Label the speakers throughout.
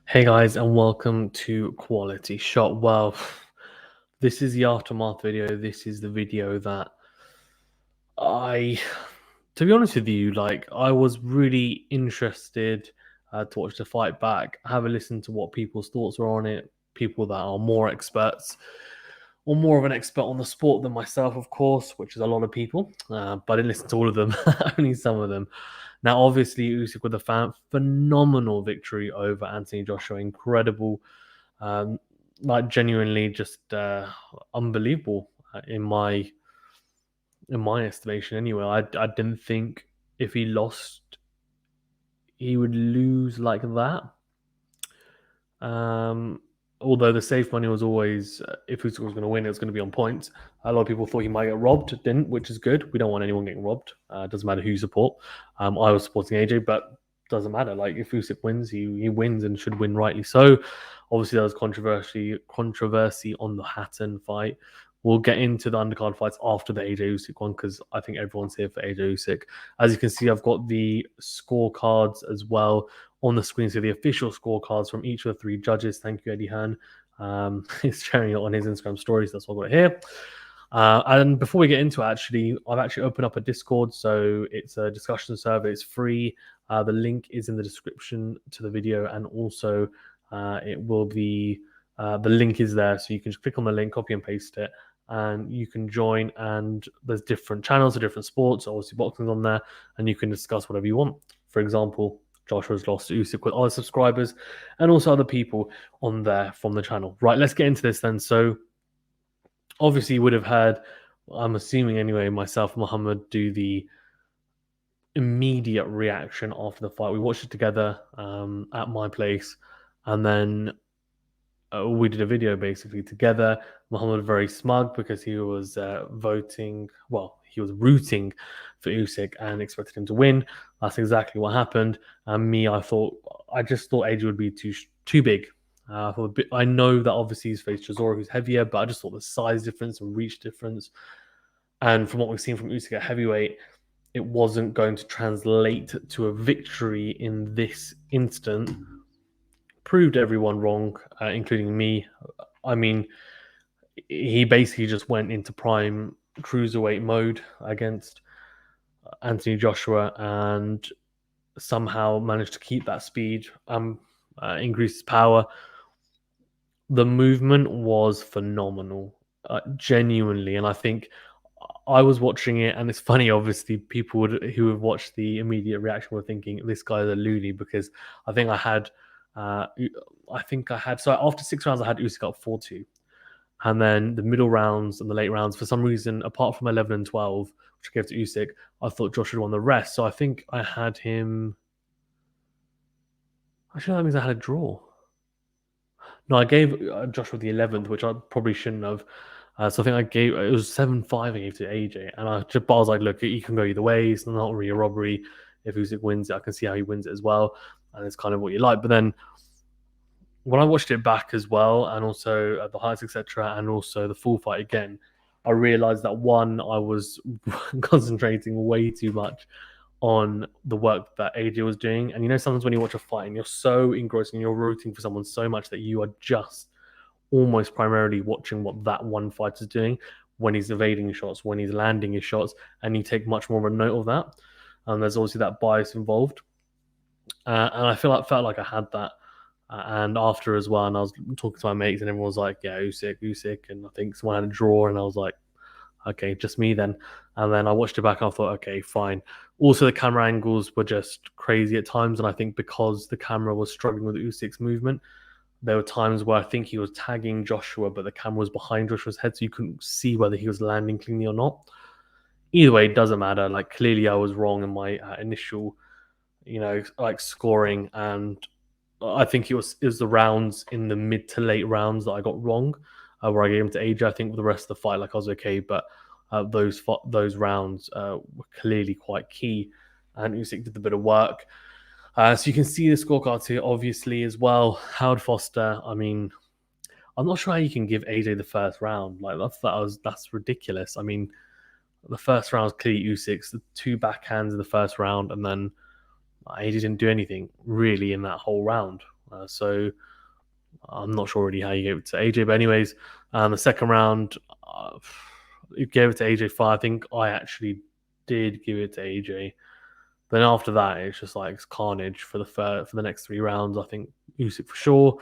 Speaker 1: Hey guys, and welcome to Quality Shot. Well, this is the aftermath video. This is the video that I, to be honest with you, I was really interested to watch the fight back, have a listen to what people's thoughts were on it, people that are more experts or more of an expert on the sport than myself, of course, which is a lot of people. But I didn't listen to all of them, only some of them. Now, obviously, Usyk with a phenomenal victory over Anthony Joshua, incredible, genuinely just unbelievable in my estimation. Anyway, I didn't think if he lost, he would lose like that. Um, Although the safe money was always if Usyk was going to win, it was going to be on points. A lot of people thought he might get robbed, didn't, which is good. We don't want anyone getting robbed. It doesn't matter who you support. I was supporting AJ, but doesn't matter. Like if Usyk wins, he wins and should win rightly so. Obviously, there was controversy on the Hatton fight. We'll get into the undercard fights after the AJ Usyk one because I think everyone's here for AJ Usyk. As you can see, I've got the scorecards as well on the screen. So the official scorecards from each of the three judges. Thank you, Eddie Han. He's sharing it on his Instagram stories. That's what I got here. And before we get into it, I've actually opened up a Discord. So it's a discussion server. It's free. The link is in the description to the video. And also it will be, the link is there. So you can just click on the link, copy and paste it. And you can join, and there's different channels for different sports. Obviously, boxing's on there, and you can discuss whatever you want. For example, Joshua's lost to Usyk with other subscribers and also other people on there from the channel. Right, let's get into this then. So, obviously, you would have heard, I'm assuming anyway, myself, Muhammad, do the immediate reaction after the fight. We watched it together at my place, and then we did a video basically together. Muhammad was very smug because he was he was rooting for Usyk and expected him to win. That's exactly what happened. And me, I just thought AJ would be too big. I know that obviously he's faced Chisora, who's heavier, but I just thought the size difference and reach difference, and from what we've seen from Usyk at heavyweight, it wasn't going to translate to a victory in this instant. Proved everyone wrong, including me. I mean, he basically just went into prime cruiserweight mode against Anthony Joshua and somehow managed to keep that speed, increase his power. The movement was phenomenal, genuinely, and I think I was watching it, and it's funny. Obviously, who have watched the immediate reaction were thinking this guy's a loony because I think I had, so after 6 rounds I had Usyk up 4-2. And then the middle rounds and the late rounds, for some reason, apart from 11 and 12, which I gave to Usyk, I thought Josh had won the rest. So I think I had him. Actually, that means I had a draw. No, I gave Joshua the 11th, which I probably shouldn't have. So I think it was 7-5 I gave to AJ. And I was like, look, you can go either way. It's not really a robbery. If Usyk wins it, I can see how he wins it as well. And it's kind of what you like. But then when I watched it back as well, and also at the highlights, etc., and also the full fight again, I realized that one, I was concentrating way too much on the work that AJ was doing. And sometimes when you watch a fight and you're so engrossed and you're rooting for someone so much that you are just almost primarily watching what that one fighter is doing when he's evading shots, when he's landing his shots, and you take much more of a note of that. And there's obviously that bias involved. And I felt like I had that. And after as well, and I was talking to my mates, and everyone was like, "Yeah, Usyk," and I think someone had a draw, and I was like, "Okay, just me then." And then I watched it back, and I thought, "Okay, fine." Also, the camera angles were just crazy at times, and I think because the camera was struggling with Usyk's movement, there were times where I think he was tagging Joshua, but the camera was behind Joshua's head, so you couldn't see whether he was landing cleanly or not. Either way, it doesn't matter. Like clearly, I was wrong in my initial, scoring, and I think it was the rounds in the mid to late rounds that I got wrong, where I gave him to AJ. I think with the rest of the fight, I was okay, but those rounds were clearly quite key, and Usyk did a bit of work. So you can see the scorecards here, obviously as well. Howard Foster. I mean, I'm not sure how you can give AJ the first round. That's ridiculous. I mean, the first round was clearly Usyk's. The two backhands in the first round, and then AJ didn't do anything really in that whole round. So I'm not sure really how you gave it to AJ. But anyways, the second round, you gave it to AJ 5. I think I actually did give it to AJ. Then after that, it's just like it's carnage for the next 3 rounds. I think Usyk for sure.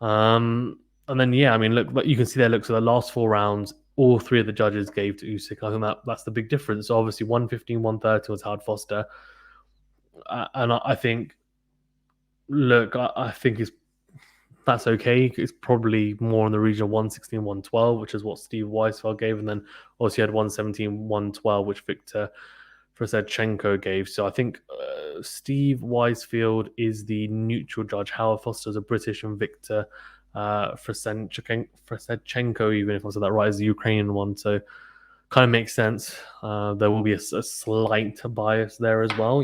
Speaker 1: And then yeah, I mean, look, but you can see there. Look, so the last 4 rounds, all three of the judges gave to Usyk. I think that's the big difference. So obviously, 115, 130 was Howard Foster, and I think, look, I think that's okay. It's probably more in the region of 116, 112, which is what Steve Weisfeld gave, and then also you had 117, 112, which Victor Frosedchenko gave. So I think Steve Weisfield is the neutral judge. Howard Foster's a British, and Victor Frosedchenko, even if I said that right, is the Ukrainian one. So kind of makes sense. There will be a slight bias there as well,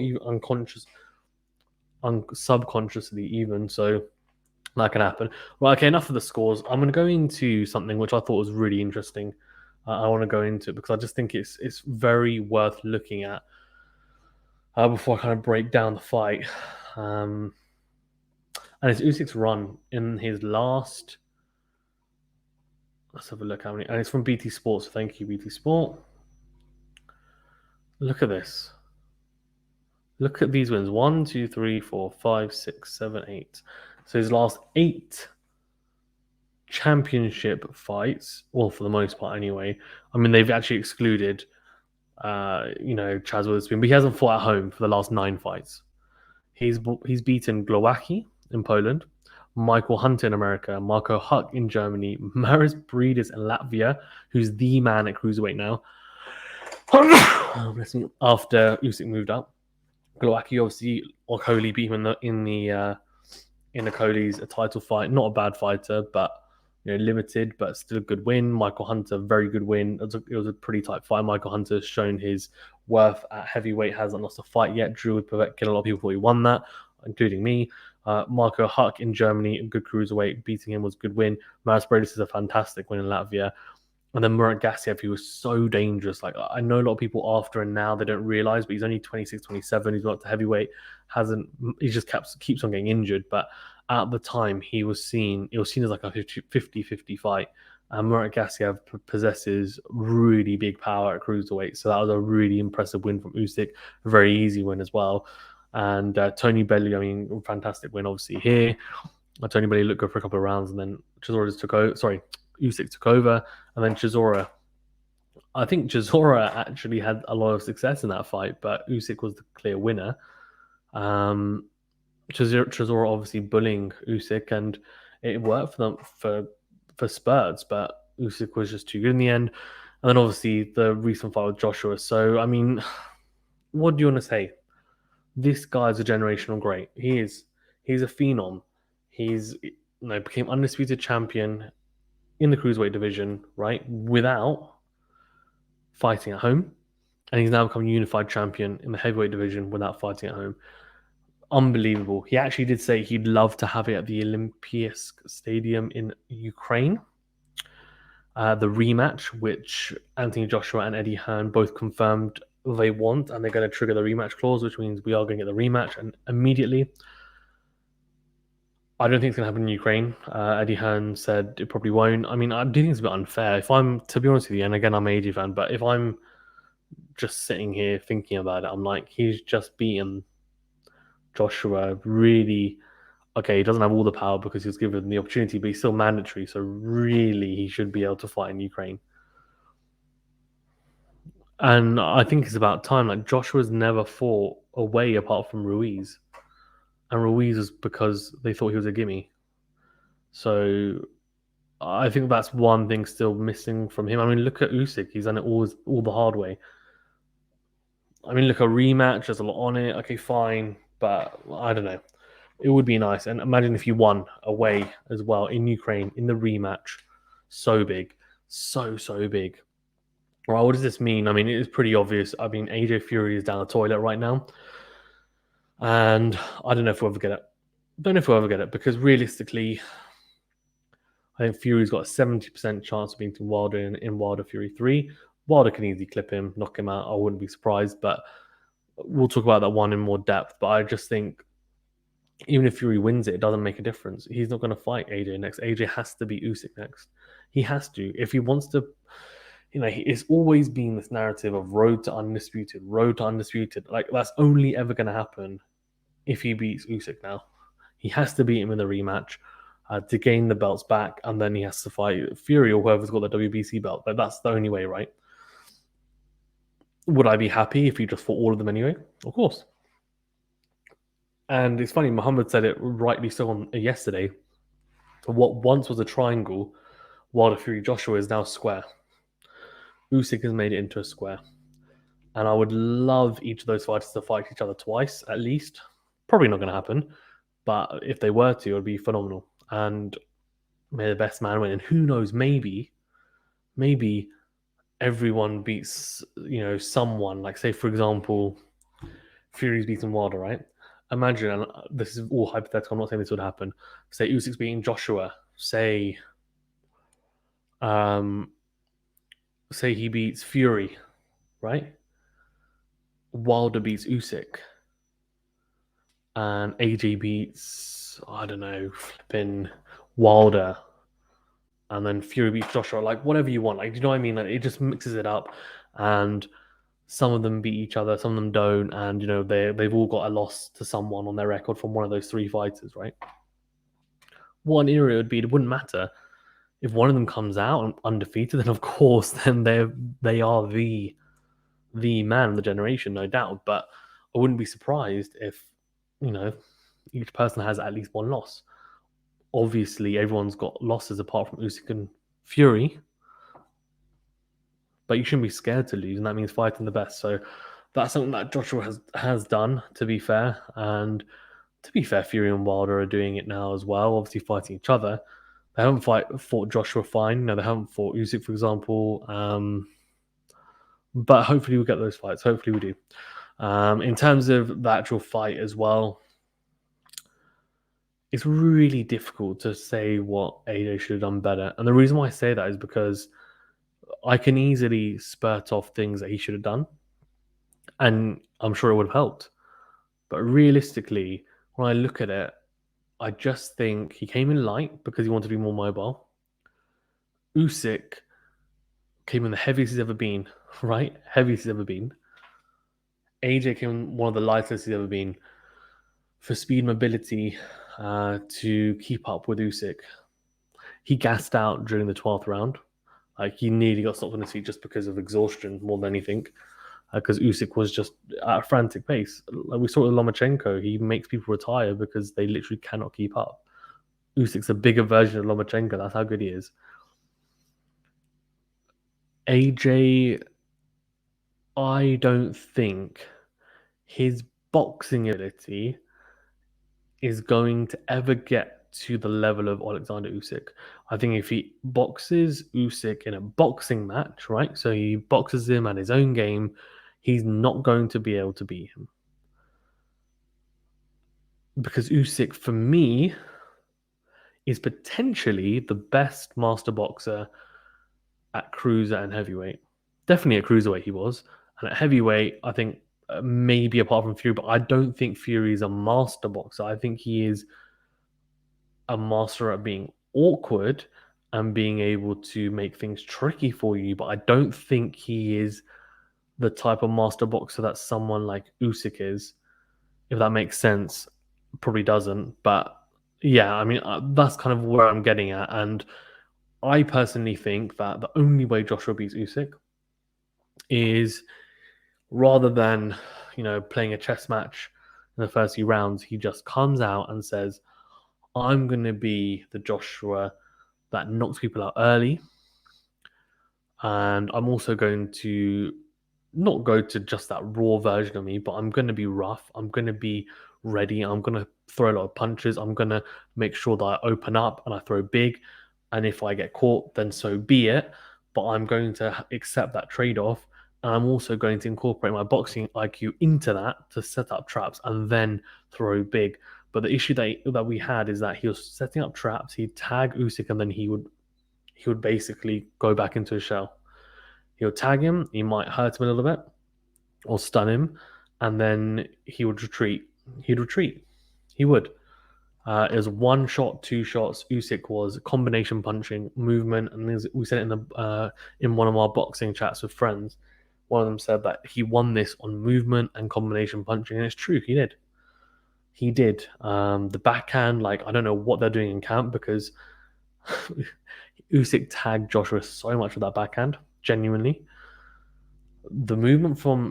Speaker 1: subconsciously even. So that can happen. Right, okay, enough of the scores. I'm going to go into something which I thought was really interesting. I want to go into it because I just think it's very worth looking at before I kind of break down the fight. And it's Usyk's run in his last. Let's have a look how many. And it's from BT Sports. So thank you, BT Sport. Look at this. Look at these wins. 1, 2, 3, 4, 5, 6, 7, 8. So his last 8 championship fights, well, for the most part anyway. I mean, they've actually excluded, Chaz Witherspoon, but he hasn't fought at home for the last 9 fights. He's beaten Glowacki in Poland, Michael Hunter in America, Marco Huck in Germany, Maris Breedis in Latvia, who's the man at cruiserweight now. After Usyk moved up, Glowacki obviously, or Coley beat him in the Coley's title fight. Not a bad fighter, but limited, but still a good win. Michael Hunter, very good win. It was a pretty tight fight. Michael Hunter's shown his worth at heavyweight, hasn't lost a fight yet. Drew with Povetkin, a lot of people thought he won that, including me. Marco Huck in Germany, a good cruiserweight, beating him was a good win. Maris Breidis is a fantastic win in Latvia. And then Murat Gassiev, he was so dangerous. Like, I know a lot of people after and now, they don't realize, but he's only 26, 27. He's got to heavyweight. He just keeps on getting injured. But at the time, it was seen as like a 50-50 fight. And Murat Gassiev possesses really big power at cruiserweight. So that was a really impressive win from Usyk. A very easy win as well. And Tony Bellew, I mean, fantastic win, obviously, here. Tony Bellew looked good for a couple of rounds, and then Usyk took over, and then Chisora. I think Chisora actually had a lot of success in that fight, but Usyk was the clear winner. Chisora obviously bullying Usyk, and it worked for them for spurts, but Usyk was just too good in the end. And then obviously the recent fight with Joshua. So I mean, what do you want to say? This guy's a generational great. He's a phenom. He's became undisputed champion in the cruiserweight division, right, without fighting at home. And he's now become unified champion in the heavyweight division without fighting at home. Unbelievable. He actually did say he'd love to have it at the Olympisk Stadium in Ukraine. The rematch, which Anthony Joshua and Eddie Hearn both confirmed they want, and they're going to trigger the rematch clause, which means we are going to get the rematch and immediately. I don't think it's going to happen in Ukraine. Eddie Hearn said it probably won't. I mean, I do think it's a bit unfair. To be honest with you, and again, I'm an AJ fan, but if I'm just sitting here thinking about it, I'm like, he's just beaten Joshua. Really, okay, he doesn't have all the power because he was given the opportunity, but he's still mandatory. So really, he should be able to fight in Ukraine. And I think it's about time. Like, Joshua's never fought away apart from Ruiz. And Ruiz was because they thought he was a gimme. So I think that's one thing still missing from him. I mean, look at Usyk. He's done it all the hard way. I mean, look, a rematch, there's a lot on it. Okay, fine. But I don't know. It would be nice. And imagine if you won away as well in Ukraine in the rematch. So big. So big. Right, what does this mean? I mean, it is pretty obvious. I mean, AJ Fury is down the toilet right now. And I don't know if we'll ever get it. Because realistically, I think Fury's got a 70% chance of beating Wilder in Wilder Fury 3. Wilder can easily clip him, knock him out. I wouldn't be surprised. But we'll talk about that one in more depth. But I just think Even if Fury wins it, it doesn't make a difference. He's not going to fight AJ next. AJ has to be Usyk next. He has to. If he wants to, it's always been this narrative of road to undisputed, road to undisputed. Like, that's only ever going to happen if he beats Usyk now. He has to beat him in the rematch to gain the belts back, and then he has to fight Fury or whoever's got the WBC belt. But that's the only way, right? Would I be happy if he just fought all of them anyway? Of course. And it's funny, Muhammad said it rightly so on yesterday. What once was a triangle, Wilder Fury Joshua is now square. Usyk has made it into a square. And I would love each of those fighters to fight each other twice, at least. Probably not going to happen. But if they were to, it would be phenomenal. And may the best man win. And who knows, maybe everyone beats, someone. Like, say, for example, Fury's beating Wilder, right? Imagine, and this is all hypothetical, I'm not saying this would happen. Say Usyk's beating Joshua. Um, say he beats Fury, right? Wilder beats Usyk, and AJ beats, I don't know, flipping Wilder, and then Fury beats Joshua. Like, whatever you want. Like, do you know what I mean? Like, it just mixes it up, and some of them beat each other, some of them don't, and they've all got a loss to someone on their record from one of those three fighters, right? What an era it would be. It wouldn't matter if one of them comes out undefeated. Then of course, then they are the man of the generation, no doubt. But I wouldn't be surprised if each person has at least one loss. Obviously, everyone's got losses apart from Usyk and Fury, but you shouldn't be scared to lose, and that means fighting the best. So that's something that Joshua has done, to be fair. And to be fair, Fury and Wilder are doing it now as well, obviously fighting each other. They haven't fought Joshua fine. No, they haven't fought Usyk, for example. But hopefully we'll get those fights. Hopefully we do. In terms of the actual fight as well, it's really difficult to say what AJ should have done better. And the reason why I say that is because I can easily spurt off things that he should have done. And I'm sure it would have helped. But realistically, when I look at it, I just think he came in light because he wanted to be more mobile. Usyk came in the heaviest he's ever been, right? Heaviest he's ever been. AJ came in one of the lightest he's ever been for speed mobility to keep up with Usyk. He gassed out during the 12th round. Like, he nearly got stopped on his feet just because of exhaustion more than anything. Because Usyk was just at a frantic pace. Like we saw with Lomachenko, he makes people retire because they literally cannot keep up. Usyk's a bigger version of Lomachenko. That's how good he is. AJ, I don't think his boxing ability is going to ever get to the level of Oleksandr Usyk. I think if he boxes Usyk in a boxing match, right? So he boxes him at his own game, he's not going to be able to beat him. Because Usyk, for me, is potentially the best master boxer at cruiser and heavyweight. Definitely at cruiserweight he was. And at heavyweight, I think maybe apart from Fury, but I don't think Fury is a master boxer. I think he is a master at being awkward and being able to make things tricky for you. But I don't think he is the type of master boxer that someone like Usyk is. If that makes sense, probably doesn't. But yeah, I mean, that's kind of where I'm getting at. And I personally think that the only way Joshua beats Usyk is rather than, playing a chess match in the first few rounds, he just comes out and says, I'm going to be the Joshua that knocks people out early. And I'm also going to not go to just that raw version of me, but I'm going to be rough. I'm going to be ready. I'm going to throw a lot of punches. I'm going to make sure that I open up and I throw big. And if I get caught, then so be it. But I'm going to accept that trade off. And I'm also going to incorporate my boxing IQ into that to set up traps and then throw big. But the issue that we had is that he was setting up traps. He'd tag Usyk and then he would basically go back into his shell. He'll tag him. He might hurt him a little bit or stun him, and then he would retreat. He'd retreat. He would. It was one shot, two shots. Usyk was combination punching, movement, and we said it in one of our boxing chats with friends. One of them said that he won this on movement and combination punching, and it's true, he did. He did. The backhand, like I don't know what they're doing in camp because Usyk tagged Joshua so much with that backhand. Genuinely, the head movement from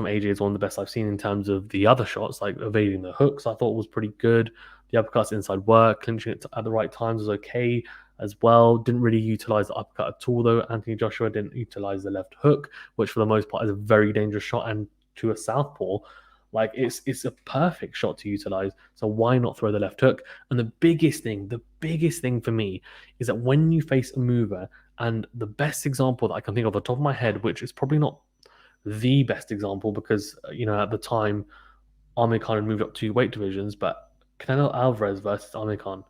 Speaker 1: AJ is one of the best I've seen in terms of the other shots, like evading the hooks. I thought was pretty good. The uppercuts inside work, clinching it at the right times was okay as well. Didn't really utilize the uppercut at all though. Anthony Joshua didn't utilize the left hook, which for the most part is a very dangerous shot, and to a southpaw, like it's a perfect shot to utilize. So why not throw the left hook? And the biggest thing for me is that when you face a mover, and the best example that I can think of off the top of my head, which is probably not the best example because at the time Amir Khan had moved up 2 weight divisions, but Canelo Alvarez versus Amir Khan.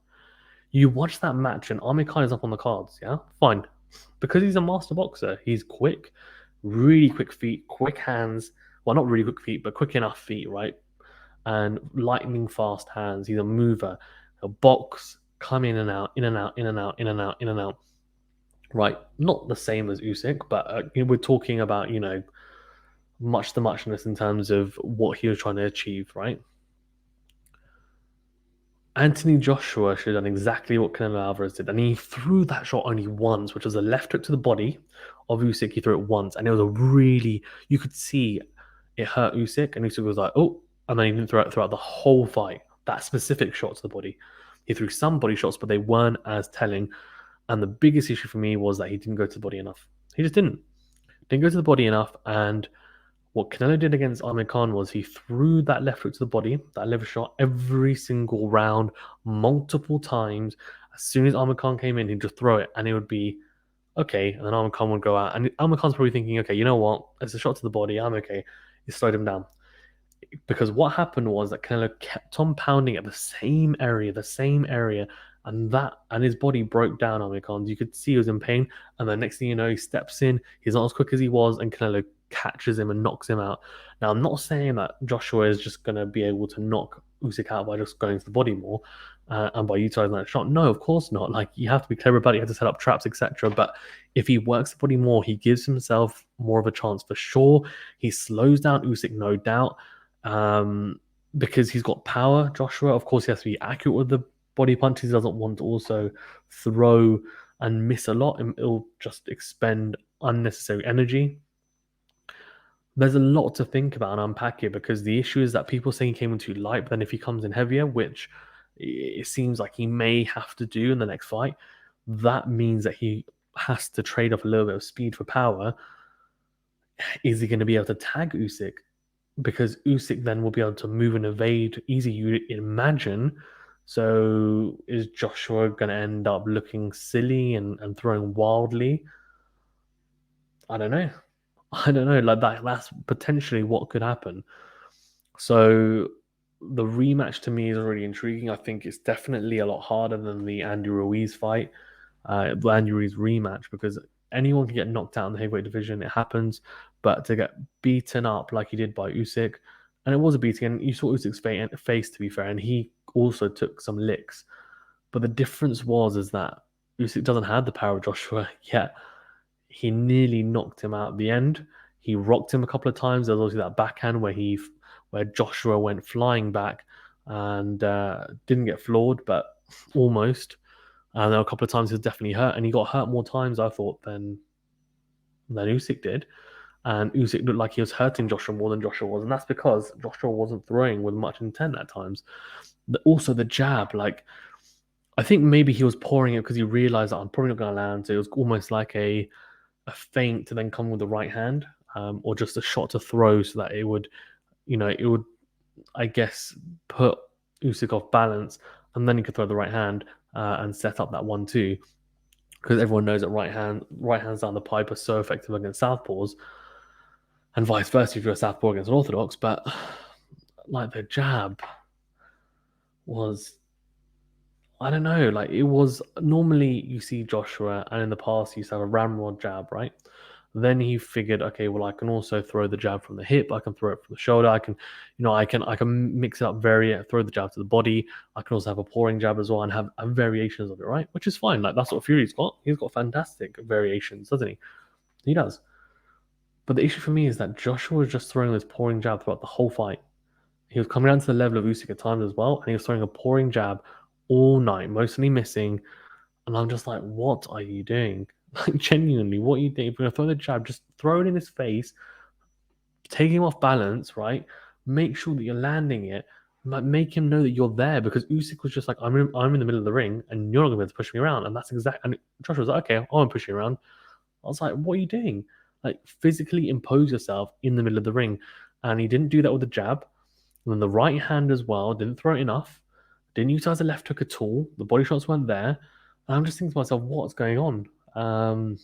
Speaker 1: You watch that match and Amir Khan is up on the cards, yeah? Fine. Because he's a master boxer, he's quick, really quick feet, quick hands. Well, not really quick feet, but quick enough feet, right? And lightning fast hands. He's a mover. A box, come in and out, in and out, in and out, in and out, in and out. Right? Not the same as Usyk, but we're talking about, much the muchness in terms of what he was trying to achieve, right? Anthony Joshua should have done exactly what Canelo Alvarez did, and he threw that shot only once, which was a left hook to the body of Usyk. He threw it once, and it was a really you could see it hurt Usyk, and Usyk was like, "Oh," and then he didn't throw it throughout the whole fight. That specific shot to the body, he threw some body shots, but they weren't as telling. And the biggest issue for me was that he didn't go to the body enough. He just didn't go to the body enough, and what Canelo did against Amir Khan was he threw that left hook to the body, that liver shot, every single round, multiple times. As soon as Amir Khan came in, he'd just throw it, and it would be okay. And then Amir Khan would go out, and Amir Khan's probably thinking, okay, you know what? It's a shot to the body. I'm okay. He slowed him down because what happened was that Canelo kept on pounding at the same area, and his body broke down on Khan. You could see he was in pain, and the next thing you know, he steps in. He's not as quick as he was, and Canelo catches him and knocks him out. Now, I'm not saying that Joshua is just going to be able to knock Usyk out by just going to the body more and by utilizing that shot. No, of course not. Like you have to be clever about it. You have to set up traps, etc. But if he works the body more, he gives himself more of a chance for sure. He slows down Usyk, no doubt because he's got power. Joshua, of course, he has to be accurate with the body punches. He doesn't want to also throw and miss a lot, and it'll just expend unnecessary energy. There's a lot to think about and unpack here because the issue is that people say he came in too light, but then if he comes in heavier, which it seems like he may have to do in the next fight, that means that he has to trade off a little bit of speed for power. Is he going to be able to tag Usyk? Because Usyk then will be able to move and evade easy, you imagine. So is Joshua going to end up looking silly and throwing wildly? I don't know. I don't know. Like that's potentially what could happen. So the rematch to me is really intriguing. I think it's definitely a lot harder than the Andy Ruiz fight, the Andy Ruiz rematch, because anyone can get knocked out in the heavyweight division. It happens, but to get beaten up like he did by Usyk, and it was a beating, and you saw Usyk's face to be fair, and he also took some licks. But the difference is that Usyk doesn't have the power of Joshua yet. He nearly knocked him out at the end. He rocked him a couple of times. There was also that backhand where Joshua went flying back and didn't get floored, but almost. And there were a couple of times he was definitely hurt, and he got hurt more times, I thought, than Usyk did. And Usyk looked like he was hurting Joshua more than Joshua was, and that's because Joshua wasn't throwing with much intent at times. Also, the jab, like I think maybe he was pouring it because he realized that I'm probably not going to land. So it was almost like a feint to then come with the right hand, or just a shot to throw so that it would, I guess, put Usyk off balance, and then he could throw the right hand and set up that 1-2. Because everyone knows that right hands down the pipe are so effective against southpaws, and vice versa if you're a southpaw against an orthodox. But like the jab was, I don't know, like it was normally you see Joshua, and in the past you used to have a ramrod jab, right? Then he figured, okay, well, I can also throw the jab from the hip. I can throw it from the shoulder. I can, I can mix it up, vary it, throw the jab to the body. I can also have a pouring jab as well and have variations of it, right? Which is fine. Like that's what Fury's got. He's got fantastic variations, doesn't he? He does. But the issue for me is that Joshua was just throwing this pouring jab throughout the whole fight. He was coming down to the level of Usyk at times as well, and he was throwing a pouring jab all night, mostly missing. And I'm just like, what are you doing? Like, genuinely, what are you doing? If you're going to throw the jab, just throw it in his face, take him off balance, right? Make sure that you're landing it. Make him know that you're there because Usyk was just like, I'm in the middle of the ring and you're not going to be able to push me around. And that's exactly, and Joshua was like, okay, I won't push you around. I was like, what are you doing? Like, physically impose yourself in the middle of the ring. And he didn't do that with the jab. And then the right hand as well, didn't throw it enough. Didn't utilize the left hook at all. The body shots weren't there. And I'm just thinking to myself, what's going on? And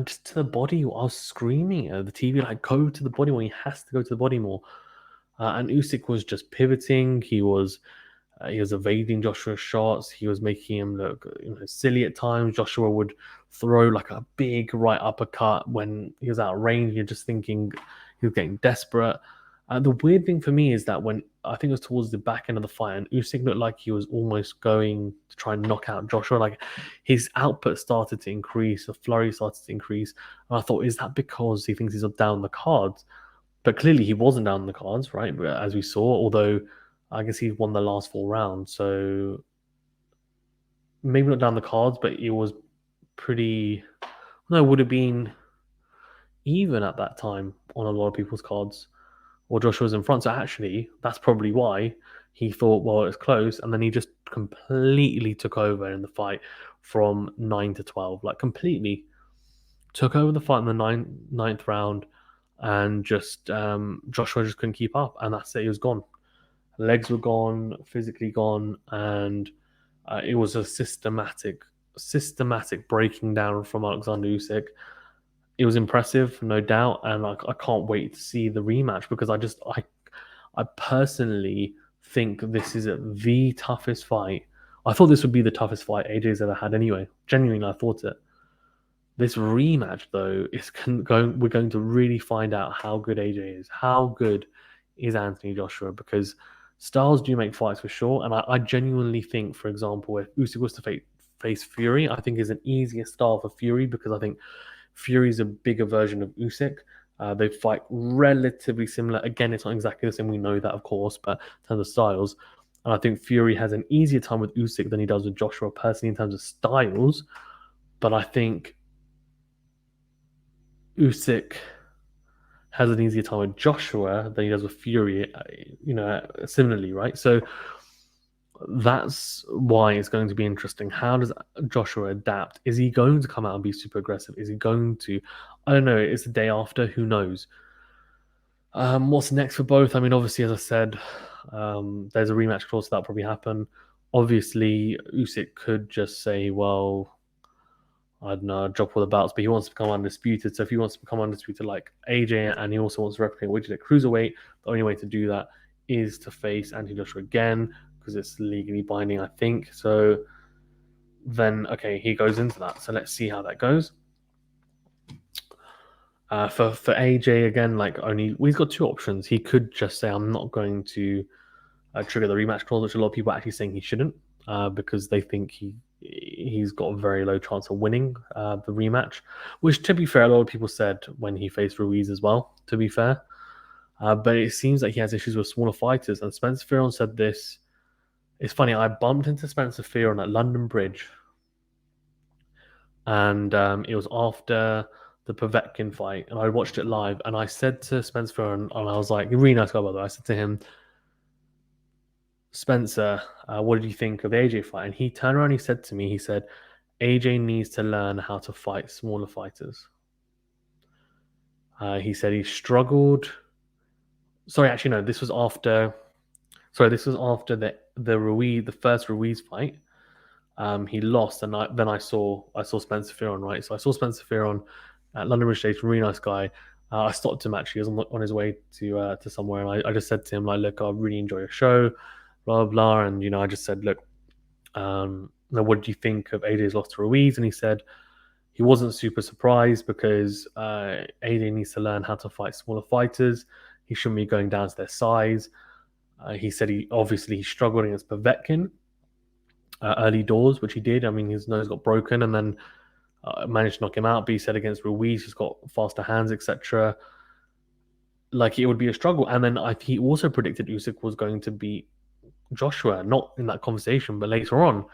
Speaker 1: just to the body, I was screaming at the TV, like, go to the body when he has to go to the body more. And Usyk was just pivoting. He was evading Joshua's shots. He was making him look, silly at times. Joshua would throw like a big right uppercut when he was out of range. You're just thinking he was getting desperate. The weird thing for me is that when I think it was towards the back end of the fight, and Usyk looked like he was almost going to try and knock out Joshua. Like his output started to increase, the flurry started to increase, and I thought, is that because he thinks he's down the cards? But clearly he wasn't down the cards, right? As we saw, although I guess he won the last 4 rounds, so maybe not down the cards, but it was pretty. No, it would have been even at that time on a lot of people's cards, or Joshua was in front. So actually, that's probably why he thought, well, it's close, and then he just completely took over in the fight from 9 to 12, like completely took over the fight in the ninth round, and just Joshua just couldn't keep up, and that's it. He was gone. Legs were gone, physically gone, and it was a systematic breaking down from Oleksandr Usyk. It was impressive, no doubt, and I can't wait to see the rematch because I personally think this is the toughest fight. I thought this would be the toughest fight AJ's ever had anyway. Genuinely, I thought it. This rematch, though, is going. We're going to really find out how good AJ is. How good is Anthony Joshua? Because styles do make fights for sure, and I genuinely think, for example, if Usyk was to face Fury, I think is an easier style for Fury because I think Fury's a bigger version of Usyk. They fight relatively similar. Again, it's not exactly the same. We know that, of course, but in terms of styles, and I think Fury has an easier time with Usyk than he does with Joshua personally in terms of styles. But I think Usyk has an easier time with Joshua than he does with Fury, similarly, right? So that's why it's going to be interesting. How does Joshua adapt? Is he going to come out and be super aggressive? Is he going to, I don't know, it's the day after, who knows? What's next for both? I mean, obviously, as I said, there's a rematch clause, so that'll probably happen. Obviously, Usyk could just say, well, I don't know, drop all the belts, but he wants to become undisputed. So if he wants to become undisputed like AJ, and he also wants to replicate which is a cruiserweight, the only way to do that is to face Anthony Joshua again because it's legally binding, I think. So then, okay, he goes into that. So let's see how that goes. For AJ again, like he's got two options. He could just say, "I'm not going to trigger the rematch clause," which a lot of people are actually saying he shouldn't because they think he's got a very low chance of winning the rematch. Which, to be fair, a lot of people said when he faced Ruiz as well. To be fair, but it seems like he has issues with smaller fighters. And Spencer Fearon said this. It's funny. I bumped into Spencer Fearon at London Bridge, and it was after the Povetkin fight, and I watched it live. And I said to Spencer Fearon, and I was like, a really nice guy by the way. I said to him, Spencer, what did you think of the AJ fight? And he turned around and he said to me, he said, AJ needs to learn how to fight smaller fighters. He said he struggled. Sorry, actually, no, this was after. Sorry, this was after the first Ruiz fight. He lost, and then I saw Spencer Fearon, right? So I saw Spencer Fearon at London Bridge Station, really nice guy. I stopped him actually. He was on his way to somewhere, and I just said to him like, "Look, I really enjoy your show, blah blah," and I just said, "Look, what do you think of AJ's loss to Ruiz?" And he said he wasn't super surprised because AJ needs to learn how to fight smaller fighters. He shouldn't be going down to their size. He said he struggled against Povetkin early doors, which he did. I mean, his nose got broken and then managed to knock him out. But he said against Ruiz, he's got faster hands, etc. Like it would be a struggle. And then he also predicted Usyk was going to beat Joshua, not in that conversation, but later on.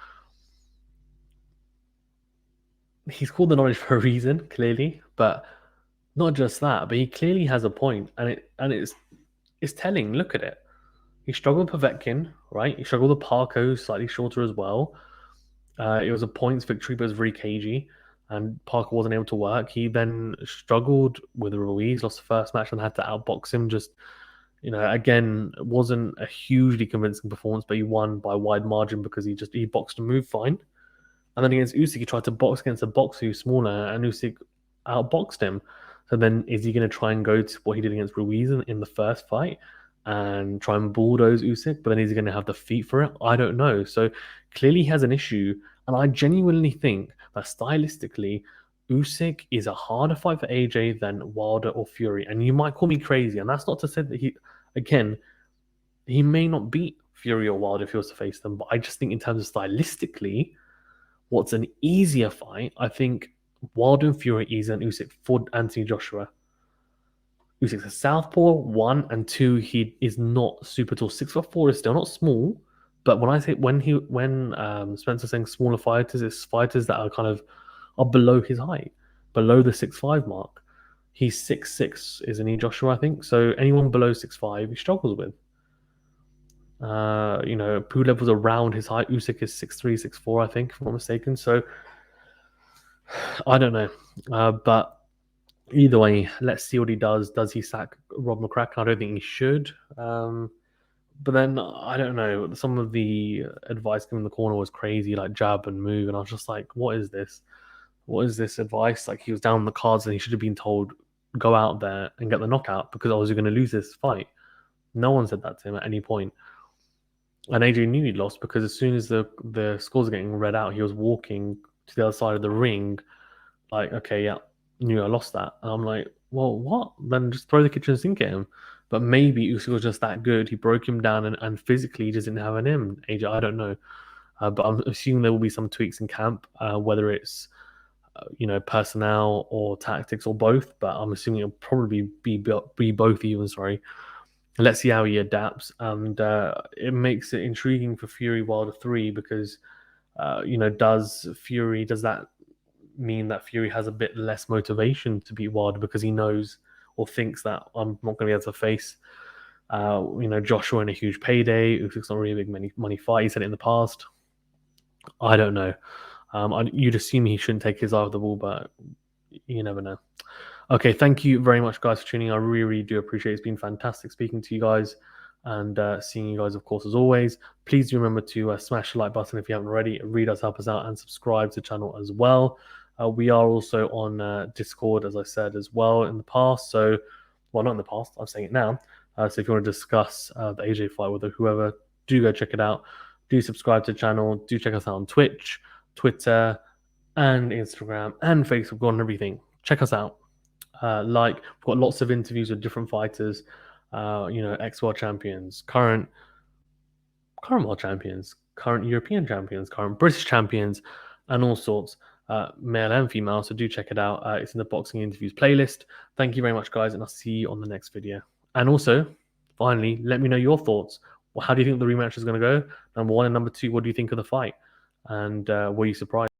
Speaker 1: He's called the knowledge for a reason, clearly, but not just that. But he clearly has a point, and it's telling. Look at it. He struggled with Povetkin, right? He struggled with Parko, slightly shorter as well. It was a points victory, but it was very cagey, and Parker wasn't able to work. He then struggled with Ruiz, lost the first match, and had to outbox him. Just again, it wasn't a hugely convincing performance, but he won by a wide margin because he boxed and moved fine. And then against Usyk, he tried to box against a boxer who's smaller, and Usyk outboxed him. So then, is he going to try and go to what he did against Ruiz in the first fight and try and bulldoze Usyk? But then is he going to have the feet for it? I don't know. So clearly, he has an issue, and I genuinely think that stylistically, Usyk is a harder fight for AJ than Wilder or Fury. And you might call me crazy, and that's not to say that he may not beat Fury or Wilder if he was to face them. But I just think in terms of stylistically, what's an easier fight? I think Wilder and Fury is an Usyk for Anthony Joshua. Usyk's a southpaw, 1, and 2, he is not super tall. 6'4" is still not small, but when I say when Spencer's saying smaller fighters, it's fighters that are kind of are below his height, below the 6'5" mark. He's 6'6", isn't he, Joshua? I think so. Anyone below 6'5", he struggles with. Pulev was around his height. Usyk is 6'3", 6'4", I think, if I'm not mistaken. So I don't know, but either way, let's see what he does. Does he sack Rob McCracken? I don't think he should. But then I don't know. Some of the advice given in the corner was crazy, like jab and move, and I was just like, "What is this? What is this advice?" Like he was down the cards, and he should have been told, "Go out there and get the knockout," because I was going to lose this fight. No one said that to him at any point. And AJ knew he lost because as soon as the scores are getting read out, he was walking to the other side of the ring, like, okay, yeah, knew I lost that. And I'm like, well, what? Then just throw the kitchen sink at him. But maybe Usyk was just that good. He broke him down and physically he doesn't have an him. AJ, I don't know. But I'm assuming there will be some tweaks in camp, whether it's personnel or tactics or both. But I'm assuming it'll probably be both even. Sorry. Let's see how he adapts, and it makes it intriguing for Fury Wilder 3 because does that mean that Fury has a bit less motivation to beat Wilder because he knows or thinks that I'm not going to be able to face Joshua in a huge payday. Usyk's not really a big money fight. He said it in the past. I don't know. You'd assume he shouldn't take his eye off the ball, but you never know. Okay, thank you very much, guys, for tuning in. I really, really do appreciate it. It's been fantastic speaking to you guys and seeing you guys, of course, as always. Please do remember to smash the like button if you haven't already. It really does help us out, and subscribe to the channel as well. We are also on Discord, as I said, as well in the past. So, well, not in the past. I'm saying it now. So if you want to discuss the AJ fight with whoever, do go check it out. Do subscribe to the channel. Do check us out on Twitch, Twitter, and Instagram, and Facebook, and everything. Check us out. We've got lots of interviews with different fighters, ex-world champions, current world champions, current European champions, current British champions, and all sorts, male and female. So do check it out. It's in the boxing interviews playlist. Thank you very much, guys, and I'll see you on the next video. And also, finally, let me know your thoughts. Well, how do you think the rematch is going to go? Number 1 and number 2, what do you think of the fight? And were you surprised?